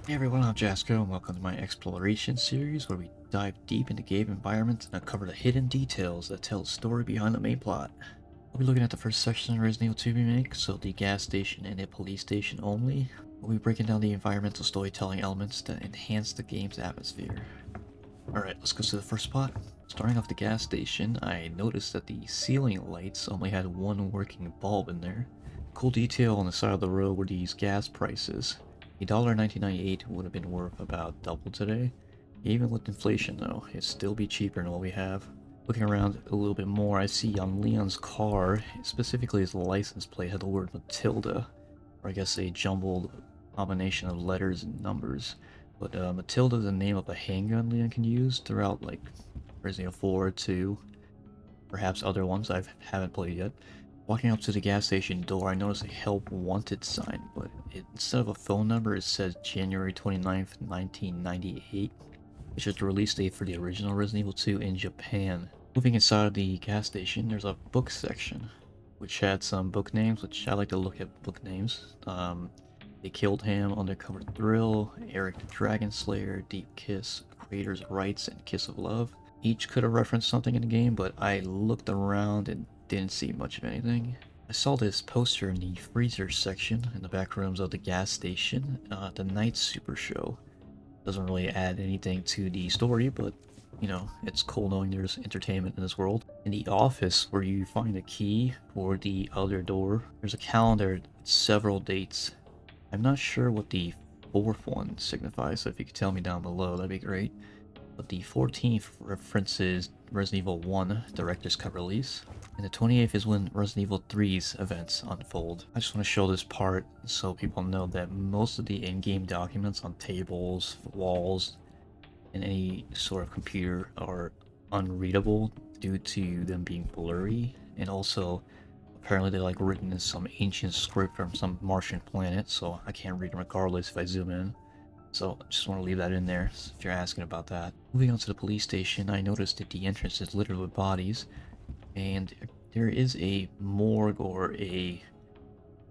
Hey everyone, I'm Jasco and welcome to my exploration series where we dive deep into game environments and uncover the hidden details that tell the story behind the main plot. We'll be looking at the first section of Resident Evil 2 Remake, so the gas station and the police station only. We'll be breaking down the environmental storytelling elements that enhance the game's atmosphere. Alright, let's go to the first spot. Starting off the gas station, I noticed that the ceiling lights only had one working bulb in there. Cool detail on the side of the road were these gas prices. $1.1998 would have been worth about double today. Even with inflation though, it'd still be cheaper than what we have. Looking around a little bit more, I see on Leon's car, specifically his license plate, had the word Matilda, or I guess a jumbled combination of letters and numbers. But Matilda is the name of a handgun Leon can use throughout like Resident Evil 4, 2, perhaps other ones I haven't played yet. Walking up to the gas station door, I noticed a help wanted sign, but instead of a phone number, it says January 29th, 1998, which is the release date for the original Resident Evil 2 in Japan. Moving inside of the gas station, there's a book section, which had some book names, which I like to look at book names. They Killed Him, Undercover Thrill, Eric the Dragon Slayer, Deep Kiss, Creator's Rights, and Kiss of Love. Each could have referenced something in the game, but I looked around and didn't see much of anything. I saw this poster in the freezer section in the back rooms of the gas station. The Night Super Show. Doesn't really add anything to the story, but you know, it's cool knowing there's entertainment in this world. In the office where you find a key for the other door, there's a calendar with several dates. I'm not sure what the fourth one signifies, so if you could tell me down below, that'd be great. But the 14th references Resident Evil 1 Director's Cut release, and the 28th is when Resident Evil 3's events unfold. I just want to show this part so people know that most of the in-game documents on tables, walls, and any sort of computer are unreadable due to them being blurry, and also apparently they're like written in some ancient script from some Martian planet, so I can't read them regardless if I zoom in. So I just want to leave that in there if you're asking about that. Moving on to the police station, I noticed that the entrance is littered with bodies, and there is a morgue or a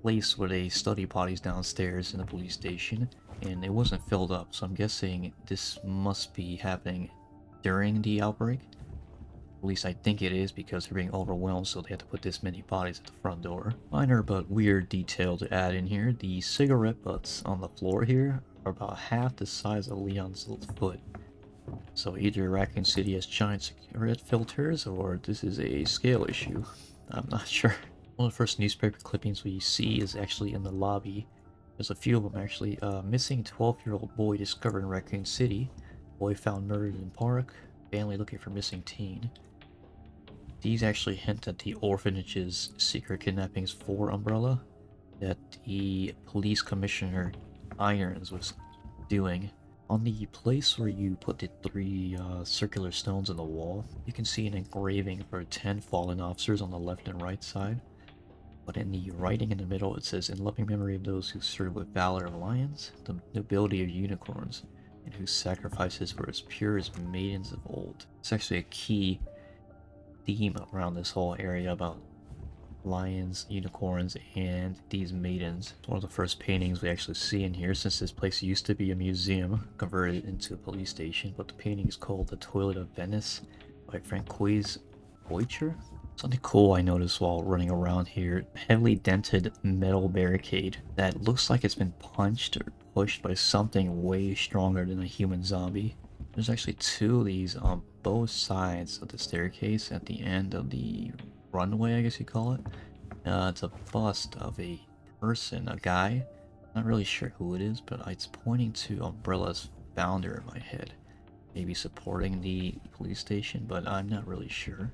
place where they study bodies downstairs in the police station, and it wasn't filled up, so I'm guessing this must be happening during the outbreak. At least I think it is, because they're being overwhelmed, so they had to put this many bodies at the front door. Minor but weird detail to add in here, the cigarette butts on the floor here are about half the size of Leon's little foot. So either Raccoon City has giant cigarette filters, or this is a scale issue. I'm not sure. One of the first newspaper clippings we see is actually in the lobby. There's a few of them actually. Missing 12-year-old boy discovered in Raccoon City. Boy found murdered in park. Family looking for missing teen. These actually hint at the orphanage's secret kidnappings for Umbrella that the police commissioner Irons was doing. On the place where you put the three circular stones in the wall, you can see an engraving for 10 fallen officers on the left and right side. But in the writing in the middle, it says, "In loving memory of those who served with valor of lions, the nobility of unicorns, and whose sacrifices were as pure as maidens of old." It's actually a key theme around this whole area about lions, unicorns, and these maidens. It's one of the first paintings we actually see in here, since this place used to be a museum converted into a police station, but the painting is called The Toilet of Venice by Francois Boicher. Something cool I noticed while running around here, heavily dented metal barricade that looks like it's been punched or pushed by something way stronger than a human zombie. There's actually two of these on both sides of the staircase at the end of the runway, I guess you call it. It's a bust of a person, a guy. Not really sure who it is, but it's pointing to Umbrella's founder in my head. Maybe supporting the police station, but I'm not really sure.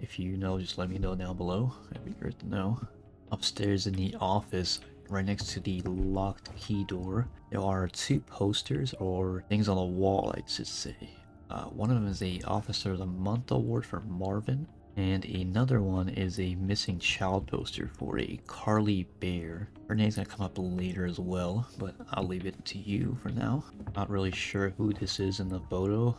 If you know, just let me know down below. It'd be great to know. Upstairs in the office, right next to the locked key door, there are two posters, or things on the wall, I should say. One of them is a Officer of the Month award for Marvin, and another one is a missing child poster for a Carly Bear. Her name's gonna come up later as well, but I'll leave it to you for now. Not really sure who this is in the photo,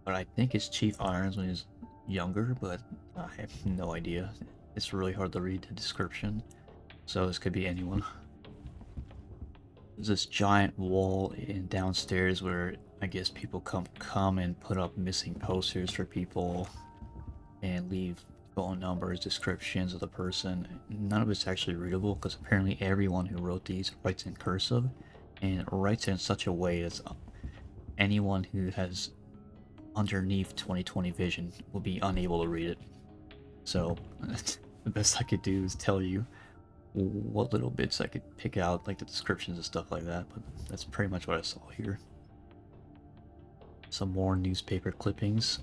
but I think it's Chief Irons when he's younger, but I have no idea. It's really hard to read the description, so this could be anyone. There's this giant wall in downstairs where I guess people come and put up missing posters for people and leave phone numbers, descriptions of the person. None of it's actually readable because apparently everyone who wrote these writes in cursive and writes in such a way that anyone who has underneath 20/20 vision will be unable to read it. So the best I could do is tell you what little bits I could pick out, like the descriptions and stuff like that, but that's pretty much what I saw here. Some more newspaper clippings.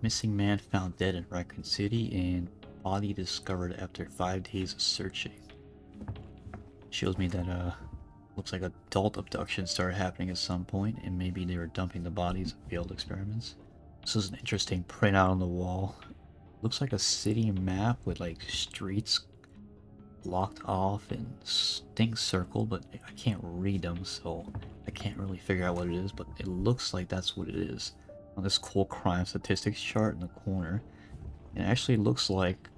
Missing man found dead in Raccoon City and body discovered after 5 days of searching. Shows me that looks like adult abductions started happening at some point, and maybe they were dumping the bodies of failed experiments. This is an interesting printout on the wall. Looks like a city map with like streets blocked off and things circled, but I can't read them, so I can't really figure out what it is, but it looks like that's what it is. On this cool crime statistics chart in the corner, it actually looks like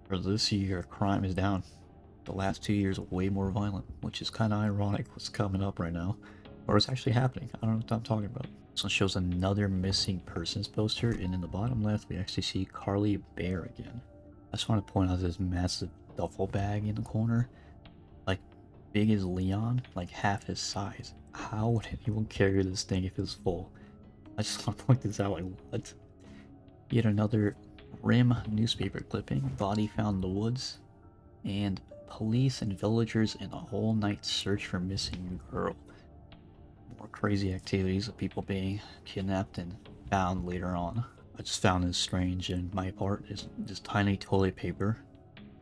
for this year crime is down. The last 2 years are way more violent, which is kind of ironic what's coming up right now, or it's actually happening. I don't know what I'm talking about. This one shows another missing persons poster, and in the bottom left we actually see Carly Bear again. I just want to point out this massive duffel bag in the corner, like big as Leon, like half his size. How would anyone carry this thing if it was full? I just want to point this out, like what? Yet another Rim newspaper clipping, body found in the woods, and police and villagers in a whole night search for missing girl. More crazy activities of people being kidnapped and found later on. I just found this strange, and my part is this tiny toilet paper.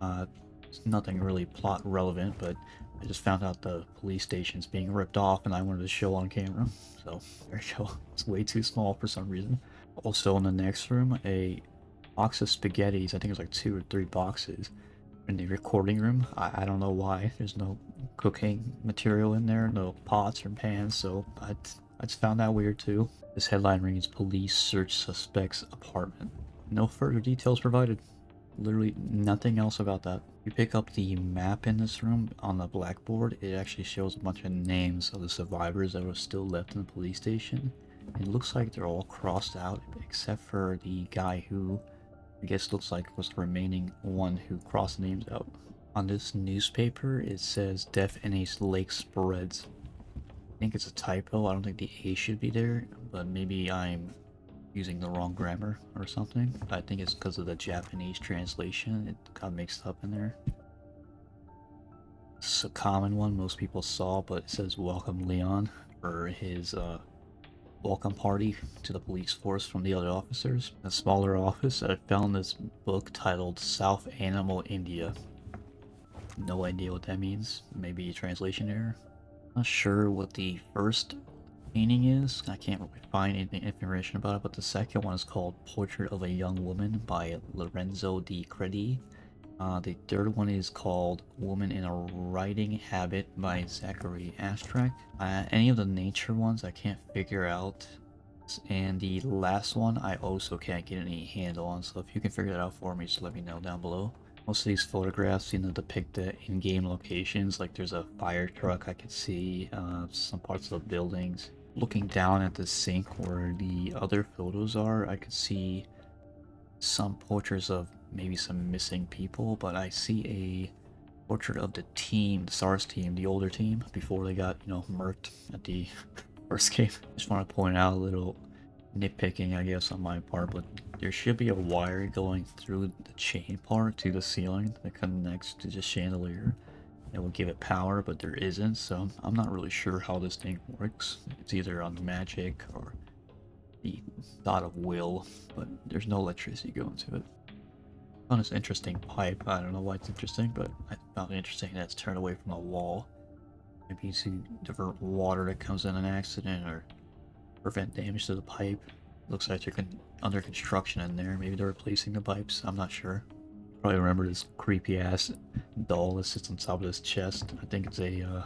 It's nothing really plot relevant, but I just found out the police station's being ripped off and I wanted to show on camera. So there you go. It's way too small for some reason. Also in the next room, a box of spaghettis. I think it's like 2 or 3 boxes in the recording room. I don't know why. There's no cooking material in there, no pots or pans, so I just found that weird too. This headline reads, "Police search suspect's apartment." No further details provided. Literally nothing else about that. You pick up the map in this room on the blackboard, it actually shows a bunch of names of the survivors that were still left in the police station. It looks like they're all crossed out except for the guy who I guess looks like was the remaining one who crossed the names out. On this newspaper it says death in a lake spreads. I think it's a typo. I don't think the A should be there, but maybe I'm using the wrong grammar or something. I think it's because of the Japanese translation. It got mixed up in there. It's a common one most people saw, but it says welcome Leon for his welcome party to the police force from the other officers. In a smaller office, I found this book titled South Animal India. No idea what that means. Maybe a translation error. Not sure what the first painting is. I can't really find any information about it, but the second one is called Portrait of a Young Woman by Lorenzo Di Credi. The third one is called Woman in a Writing Habit by Zachary Astrak. Any of the nature ones I can't figure out. And the last one I also can't get any handle on, so if you can figure that out for me, just let me know down below. Most of these photographs seem to depict the in-game locations, like there's a fire truck I could see, some parts of the buildings. Looking down at the sink where the other photos are, I could see some portraits of maybe some missing people, but I see a portrait of the team, the SARS team, the older team, before they got, murked at the first game. Just want to point out a little nitpicking, I guess, on my part, but there should be a wire going through the chain part to the ceiling that connects to the chandelier. It will give it power, but there isn't, so I'm not really sure how this thing works. It's either on magic or the dot of will, but there's no electricity going to it. I found this interesting pipe. I don't know why it's interesting, but I found it interesting that it's turned away from the wall. Maybe to divert water that comes in an accident or prevent damage to the pipe. Looks like they're under construction in there. Maybe they're replacing the pipes. I'm not sure. Probably remember this creepy ass doll that sits on top of this chest. I think it's a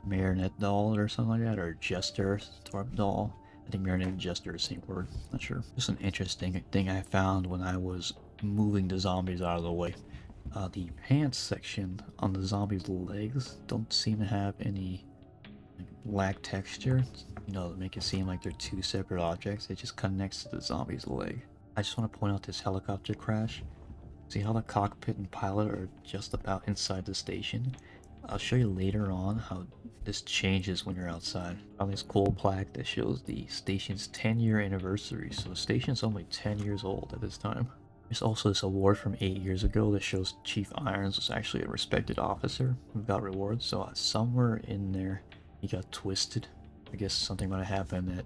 marionette doll or something like that, or jester type doll. I think marionette and jester are the same word. Not sure. Just an interesting thing I found when I was moving the zombies out of the way. The pants section on the zombies' legs don't seem to have any lack texture, you know, to make it seem like they're two separate objects. It just connects to the zombie's leg. I just want to point out this helicopter crash. See how the cockpit and pilot are just about inside the station? I'll show you later on how this changes when you're outside. On this cool plaque that shows the station's 10-year anniversary, so the station's only 10 years old at this time. There's also this award from 8 years ago that shows Chief Irons was actually a respected officer who got rewards, so somewhere in there he got twisted. I guess something might have happened that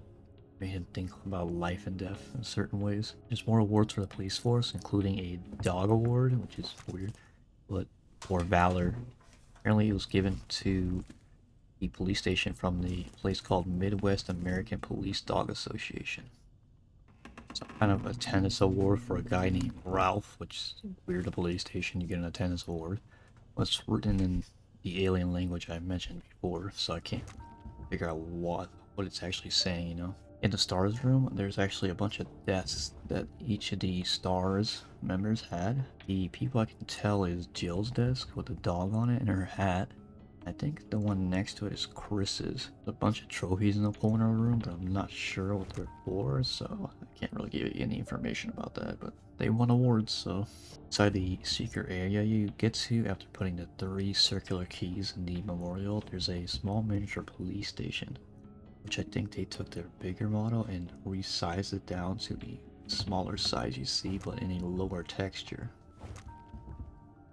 made him think about life and death in certain ways. There's more awards for the police force, including a dog award, which is weird, but for valor. Apparently it was given to the police station from the place called Midwest American Police Dog Association. Some kind of attendance award for a guy named Ralph, which is weird. A police station, you get an attendance award. Well, it's written in the alien language I mentioned before, so I can't figure out what it's actually saying, you know. In the STARS room, there's actually a bunch of desks that each of the STARS members had. The people I can tell is Jill's desk with a dog on it and her hat. I think the one next to it is Chris's. There's a bunch of trophies in the corner of the room, but I'm not sure what they're for, so I can't really give you any information about that, but they won awards, so. Inside the secret area you get to after putting the 3 circular keys in the memorial, there's a small miniature police station, which I think they took their bigger model and resized it down to the smaller size you see, but in a lower texture.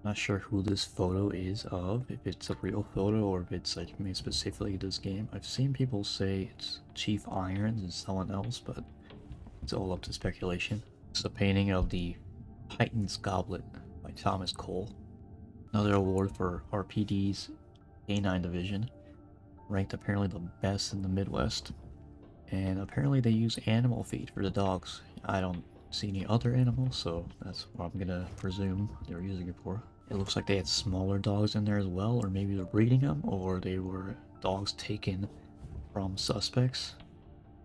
Not sure who this photo is of, if it's a real photo or if it's like made specifically this game. I've seen people say it's Chief Irons and someone else, but it's all up to speculation. It's a painting of the Titan's Goblet by Thomas Cole. Another award for RPD's K9 division, ranked apparently the best in the Midwest. And apparently they use animal feed for the dogs. I don't see any other animals, so that's what I'm gonna presume they're using it for. It looks like they had smaller dogs in there as well, or maybe they're breeding them, or they were dogs taken from suspects.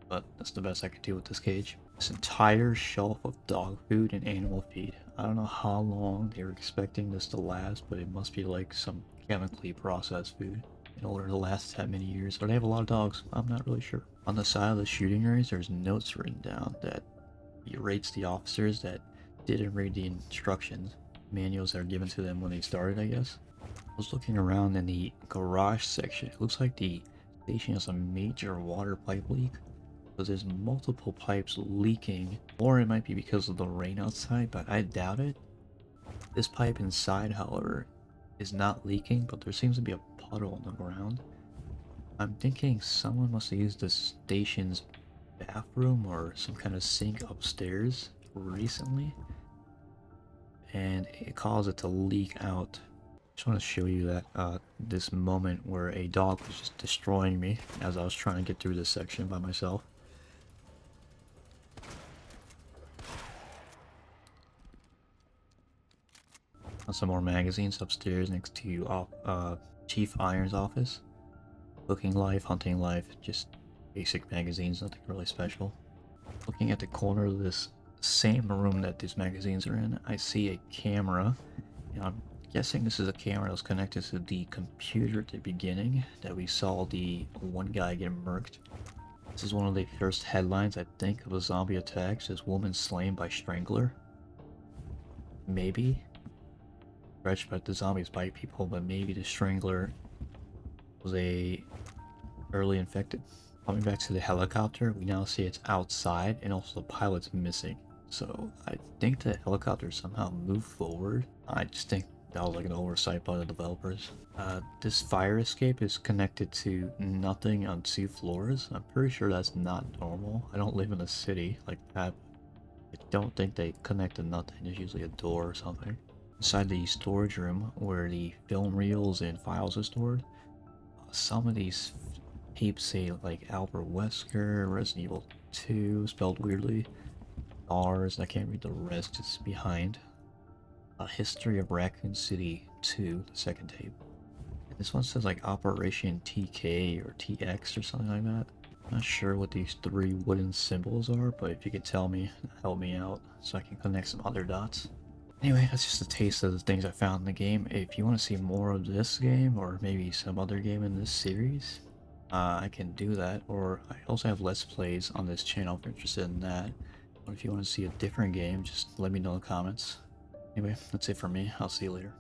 But that's the best I could do with this cage. This entire shelf of dog food and animal feed. I don't know how long they were expecting this to last, but it must be like some chemically processed food in order to last that many years. Or they have a lot of dogs, I'm not really sure. On the side of the shooting range, there's notes written down that rates the officers that didn't read the instructions manuals that are given to them when they started, I guess. I was looking around in the garage section. It looks like the station has a major water pipe leak, because there's multiple pipes leaking, or it might be because of the rain outside, but I doubt it. This pipe inside, however, is not leaking, but there seems to be a puddle on the ground. I'm thinking someone must have used the station's bathroom or some kind of sink upstairs recently, and it caused it to leak out. Just want to show you that this moment where a dog was just destroying me as I was trying to get through this section by myself. Some more magazines upstairs next to Chief Irons' office. Cooking Life, Hunting Life, just basic magazines, nothing really special. Looking at the corner of this same room that these magazines are in, I see a camera, and I'm guessing this is a camera that was connected to the computer at the beginning that we saw the one guy get murked. This is one of the first headlines, I think, of a zombie attack. It says woman slain by strangler. Maybe. Stretched by the zombies bite people, but maybe the strangler was a early infected. Coming back to the helicopter, we now see it's outside, and also the pilot's missing. So I think the helicopter somehow moved forward. I just think that was like an oversight by the developers. This fire escape is connected to nothing on 2 floors. I'm pretty sure that's not normal. I don't live in a city like that. I don't think they connect to nothing. There's usually a door or something. Inside the storage room where the film reels and files are stored, some of these tapes say like Albert Wesker, Resident Evil 2 spelled weirdly, Stars, I can't read the rest, it's behind. A History of Raccoon City 2, the second tape. And this one says like Operation TK or TX or something like that. I'm not sure what these 3 wooden symbols are, but if you could tell me, help me out so I can connect some other dots. Anyway, that's just a taste of the things I found in the game. If you want to see more of this game, or maybe some other game in this series, I can do that, or I also have Let's Plays on this channel if you're interested in that. Or if you want to see a different game, just let me know in the comments. Anyway, that's it for me. I'll see you later.